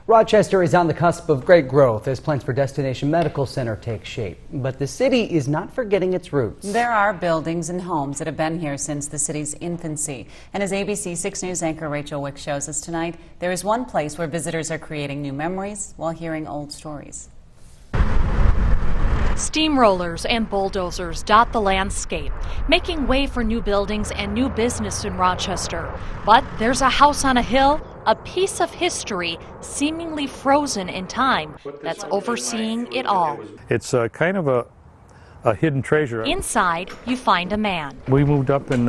Rochester is on the cusp of great growth as plans for Destination Medical Center take shape. But the city is not forgetting its roots. There are buildings and homes that have been here since the city's infancy. And as ABC 6 News anchor Rachel Wick shows us tonight, there is one place where visitors are creating new memories while hearing old stories. Steamrollers and bulldozers dot the landscape, making way for new buildings and new business in Rochester. But there's a house on a hill, a piece of history seemingly frozen in time that's overseeing it all. It's kind of a hidden treasure. Inside, you find a man We moved up in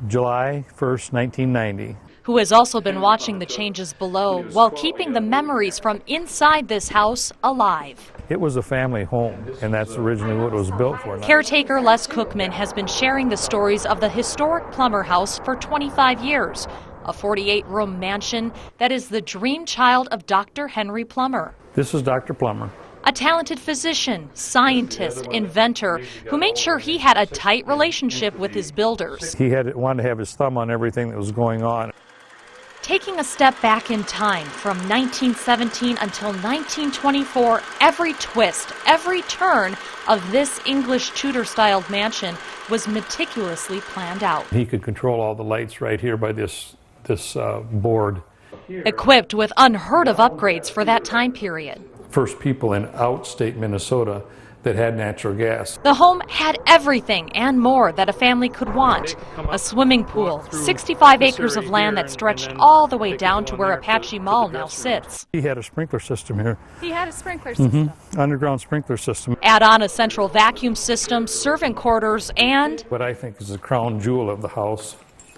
July 1st, 1990. who has also been watching the changes below while keeping the memories from inside this house alive. It was a family home, and that's originally what it was built for. Caretaker Les Cookman has been sharing the stories of the historic Plummer House for 25 years, a 48-room mansion that is the dream child of Dr. Henry Plummer. This is Dr. Plummer. A talented physician, scientist, inventor who made sure he had a tight relationship with his builders. He wanted to have his thumb on everything that was going on. Taking a step back in time from 1917 until 1924, every twist, every turn of this English Tudor-styled mansion was meticulously planned out. He could control all the lights right here by this board. Equipped with unheard of upgrades for that time period. First people in outstate Minnesota that had natural gas. The home had everything and more that a family could want. A swimming pool, 65 acres of land that stretched all the way down to where Apache Mall now sits. He had a sprinkler system here. He had a sprinkler system. Underground sprinkler system. Add on a central vacuum system, servant quarters, and What I think is the crown jewel of the house,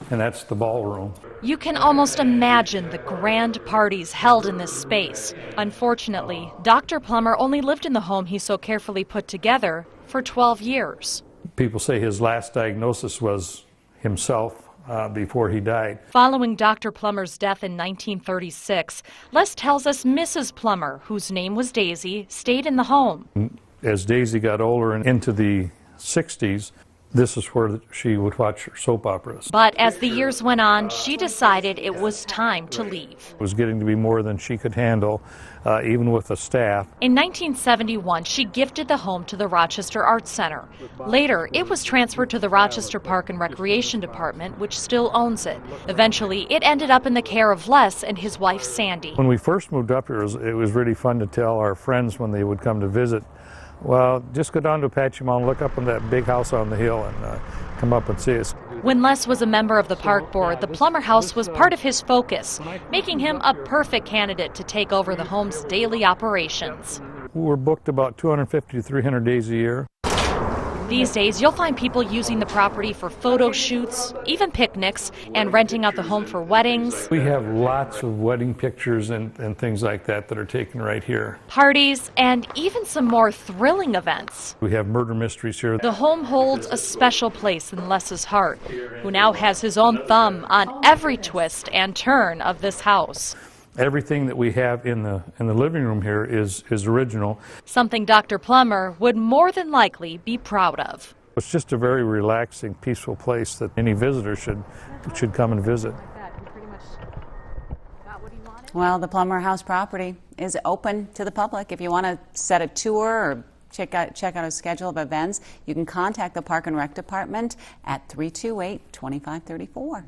and that's the ballroom. you can almost imagine the grand parties held in this space. Unfortunately, Dr. Plummer only lived in the home he so carefully put together for 12 years. People say his last diagnosis was himself before he died. Following Dr. Plummer's death in 1936, Les tells us Mrs. Plummer, whose name was Daisy, stayed in the home. As Daisy got older and into the 60s, this is where she would watch her soap operas. But as the years went on, she decided it was time to leave. It was getting to be more than she could handle, even with the staff. In 1971, she gifted the home to the Rochester Arts Center. Later, it was transferred to the Rochester Park and Recreation Department, which still owns it. Eventually, it ended up in the care of Les and his wife, Sandy. When we first moved up here, it was really fun to tell our friends when they would come to visit, well, just go down to Apache Mall and look up on that big house on the hill and come up and see us. When Les was a member of the park board, the Plummer House was part of his focus, making him a perfect candidate to take over the home's daily operations. We're booked about 250 to 300 days a year. These days, you'll find people using the property for photo shoots, even picnics, and renting out the home for weddings. We have lots of wedding pictures and things like that are taken right here. Parties, and even some more thrilling events. We have murder mysteries here. The home holds a special place in Les's heart, who now has his own thumb on every twist and turn of this house. Everything that we have in the living room here is original. Something Dr. Plummer would more than likely be proud of. It's just a very relaxing, peaceful place that any visitor should come and visit. Well, the Plummer House property is open to the public. If you want to set a tour or check out a schedule of events, you can contact the Park and Rec Department at 328-2534.